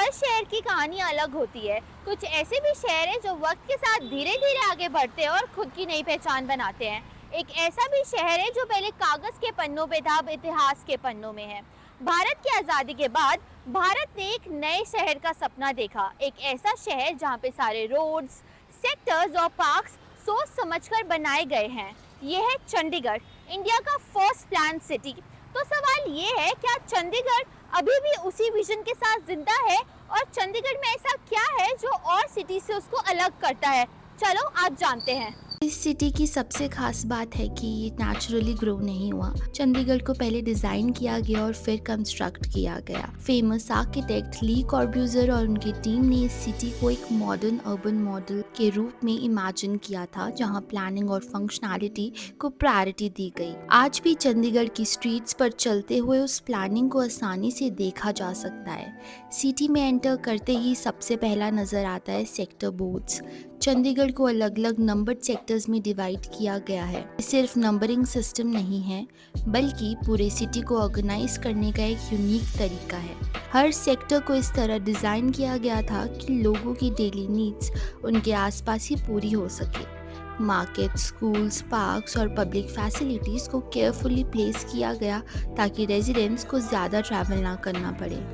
हर शहर की कहानी अलग होती है। कुछ ऐसे भी शहर हैं जो वक्त के साथ धीरे धीरे आगे बढ़ते हैं और खुद की नई पहचान बनाते हैं। एक ऐसा भी शहर है जो पहले कागज के पन्नों पे था, अब इतिहास के पन्नों में है। भारत की आज़ादी के बाद भारत ने एक नए शहर का सपना देखा, एक ऐसा शहर जहाँ पे सारे रोड्स, सेक्टर्स और पार्क्स सोच समझकर बनाए गए हैं। ये है चंडीगढ़, इंडिया का फर्स्ट प्लान सिटी। तो सवाल ये है, क्या चंडीगढ़ अभी भी उसी विजन के साथ जिंदा है, और चंडीगढ़ में ऐसा क्या है जो और सिटी से उसको अलग करता है? चलो आज जानते हैं। इस सिटी की सबसे खास बात है कि ये नेचुरली ग्रो नहीं हुआ। चंडीगढ़ को पहले डिजाइन किया गया और फिर कंस्ट्रक्ट किया गया। फेमस आर्किटेक्ट ली कॉर्ब्यूजर और उनकी टीम ने इस सिटी को एक मॉडर्न अर्बन मॉडल के रूप में इमेजिन किया था, जहां प्लानिंग और फंक्शनैलिटी को प्रायोरिटी दी गई। आज भी चंडीगढ़ की स्ट्रीट्स पर चलते हुए उस प्लानिंग को आसानी से देखा जा सकता है। सिटी में एंटर करते ही सबसे पहला नजर आता है सेक्टर बोर्ड्स। चंडीगढ़ को अलग अलग नंबर्ड सेक्टर्स में डिवाइड किया गया है। सिर्फ नंबरिंग सिस्टम नहीं है, बल्कि पूरे सिटी को ऑर्गेनाइज करने का एक यूनिक तरीका है। हर सेक्टर को इस तरह डिज़ाइन किया गया था कि लोगों की डेली नीड्स उनके आसपास ही पूरी हो सके। मार्केट, स्कूल्स, पार्क्स और पब्लिक फैसिलिटीज़ को केयरफुली प्लेस किया गया ताकि रेजिडेंट्स को ज़्यादा ट्रैवल ना करना पड़े।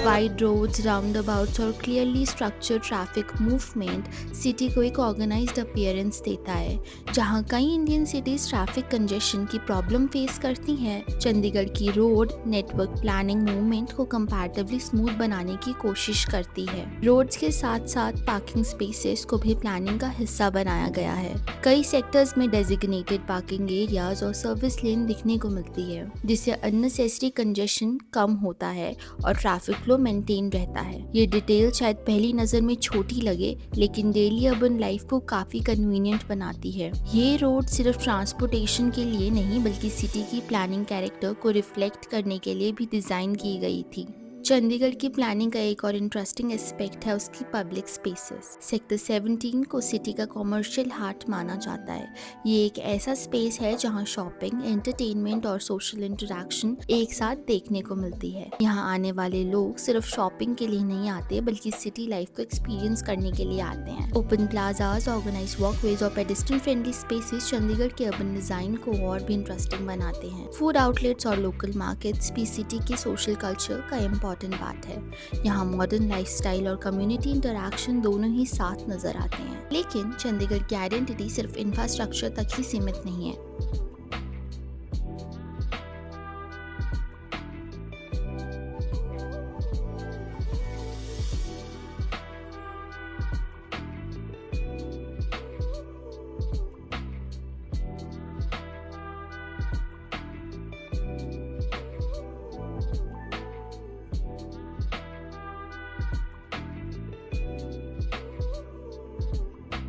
वाइड रोड्स, राउंडअबाउट्स और clearly structured traffic movement city को एक ऑर्गेनाइज्ड अपीयरेंस देता है। जहां कई इंडियन सिटीज ट्रैफिक कंजेशन की प्रॉब्लम फेस करती हैं, चंडीगढ़ की रोड नेटवर्क प्लानिंग मूवमेंट को कंपैरेटिवली स्मूथ बनाने की कोशिश करती है। रोड्स के साथ साथ पार्किंग स्पेसेस को भी प्लानिंग का हिस्सा बनाया गया है। कई सेक्टर्स में डेजिग्नेटेड पार्किंग एरियाज और सर्विस लेन दिखने को मिलती है, जिससे अननेसेसरी कंजेशन कम होता है और ट्रैफिक फ्लो मेंटेन रहता है। ये डिटेल शायद पहली नजर में छोटी लगे, लेकिन डेली अर्बन लाइफ को काफी कन्वीनियंट बनाती है। ये रोड सिर्फ ट्रांसपोर्टेशन के लिए नहीं, बल्कि सिटी की प्लानिंग कैरेक्टर को रिफ्लेक्ट करने के लिए भी डिजाइन की गई थी। चंडीगढ़ की प्लानिंग का एक और इंटरेस्टिंग एस्पेक्ट है उसकी पब्लिक स्पेसेस। सेक्टर 17 को सिटी का कमर्शियल हार्ट माना जाता है। ये एक ऐसा स्पेस है जहां शॉपिंग, एंटरटेनमेंट और सोशल इंटरेक्शन एक साथ देखने को मिलती है। यहाँ आने वाले लोग सिर्फ शॉपिंग के लिए नहीं आते, बल्कि सिटी लाइफ को एक्सपीरियंस करने के लिए आते हैं। ओपन प्लाजाज, ऑर्गेनाइज वॉकवेज और पेडेस्ट्रियन फ्रेंडली स्पेसेस चंडीगढ़ के अर्बन डिजाइन को और भी इंटरेस्टिंग बनाते हैं। फूड आउटलेट्स और लोकल मार्केट्स भी सिटी के सोशल कल्चर का इम्पोर्टेंट बात है। यहाँ मॉडर्न लाइफस्टाइल और कम्युनिटी इंटरैक्शन दोनों ही साथ नजर आते हैं। लेकिन चंडीगढ़ की आइडेंटिटी सिर्फ इंफ्रास्ट्रक्चर तक ही सीमित नहीं है।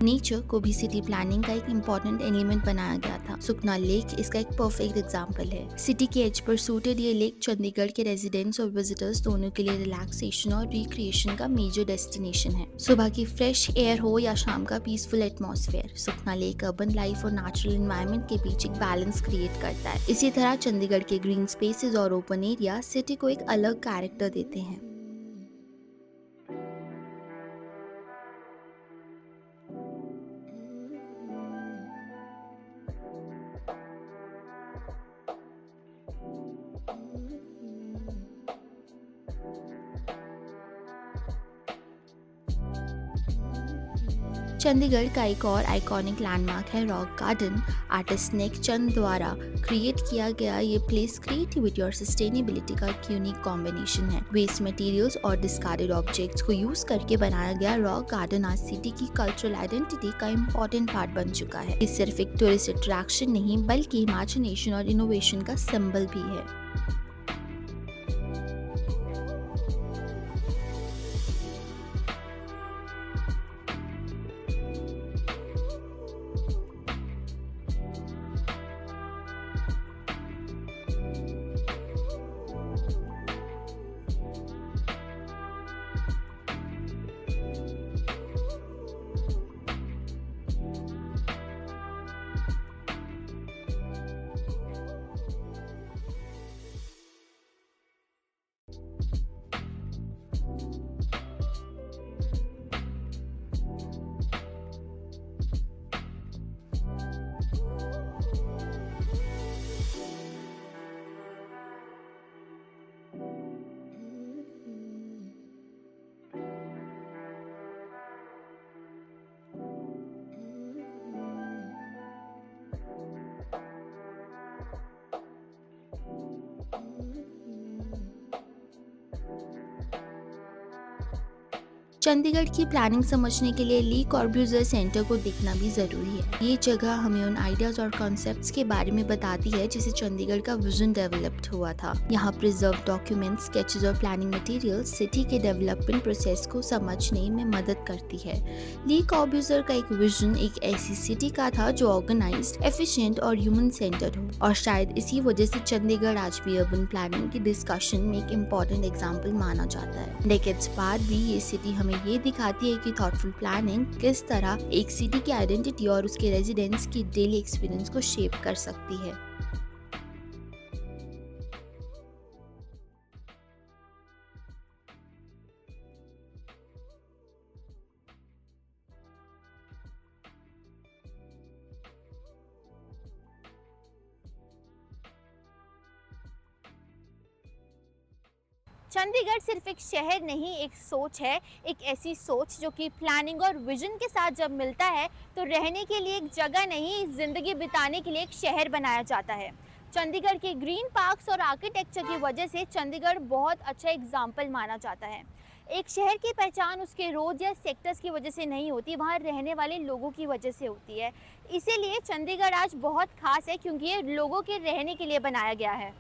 नेचर को भी सिटी प्लानिंग का एक इम्पॉर्टेंट एलिमेंट बनाया गया था। सुखना लेक इसका एक परफेक्ट एग्जाम्पल है। सिटी के एज पर सूटेड ये लेक चंडीगढ़ के रेजिडेंट्स और विजिटर्स दोनों के लिए रिलैक्सेशन और रिक्रिएशन का मेजर डेस्टिनेशन है। सुबह की फ्रेश एयर हो या शाम का पीसफुल एटमॉस्फेयर, सुखना लेक अर्बन लाइफ और नेचुरल एनवायरनमेंट के बीच एक बैलेंस क्रिएट करता है। इसी तरह चंडीगढ़ के ग्रीन स्पेसेस और ओपन एरिया सिटी को एक अलग कैरेक्टर देते हैं। चंडीगढ़ का एक और आइकॉनिक लैंडमार्क है रॉक गार्डन। आर्टिस्ट नेक चंद द्वारा क्रिएट किया गया ये प्लेस क्रिएटिविटी और सस्टेनेबिलिटी का एक यूनिक कॉम्बिनेशन है। वेस्ट मटेरियल्स और डिस्कार्डेड ऑब्जेक्ट्स को यूज करके बनाया गया रॉक गार्डन आज सिटी की कल्चरल आइडेंटिटी का इम्पोर्टेंट पार्ट बन चुका है। ये सिर्फ एक टूरिस्ट अट्रैक्शन नहीं, बल्कि इमेजिनेशन और इनोवेशन का सिंबल भी है। चंडीगढ़ की प्लानिंग समझने के लिए ली कॉर्ब्यूजर सेंटर को देखना भी ज़रूरी है। ये जगह हमें उन आइडियाज़ और कॉन्सेप्ट्स के बारे में बताती है जिसे चंडीगढ़ का विजन डेवलप्ड हुआ था। यहाँ प्रिजर्व डॉक्यूमेंट्स, स्केचेस और प्लानिंग मटेरियल्स सिटी के डेवलपमेंट प्रोसेस को समझने में मदद करती है। ली कॉर्ब्यूजर का एक विजन एक ऐसी सिटी का था जो ऑर्गेनाइज्ड, एफिशिएंट और ह्यूमन सेंटर्ड हो, और शायद इसी वजह से चंडीगढ़ आज भी अर्बन प्लानिंग की डिस्कशन में एक इम्पॉर्टेंट एग्जाम्पल माना जाता है। डेकेड्स बाद भी ये सिटी हमें ये दिखाती है कि थॉटफुल प्लानिंग किस तरह एक सिटी की आइडेंटिटी और उसके रेजिडेंट्स की डेली एक्सपीरियंस को शेप कर सकती है। चंडीगढ़ सिर्फ एक शहर नहीं, एक सोच है। एक ऐसी सोच जो कि प्लानिंग और विजन के साथ जब मिलता है तो रहने के लिए एक जगह नहीं, ज़िंदगी बिताने के लिए एक शहर बनाया जाता है। चंडीगढ़ के ग्रीन पार्क्स और आर्किटेक्चर की वजह से चंडीगढ़ बहुत अच्छा एग्जाम्पल माना जाता है। एक शहर की पहचान उसके रोड या सेक्टर्स की वजह से नहीं होती, वहाँ रहने वाले लोगों की वजह से होती है। इसीलिए चंडीगढ़ आज बहुत खास है, क्योंकि ये लोगों के रहने के लिए बनाया गया है।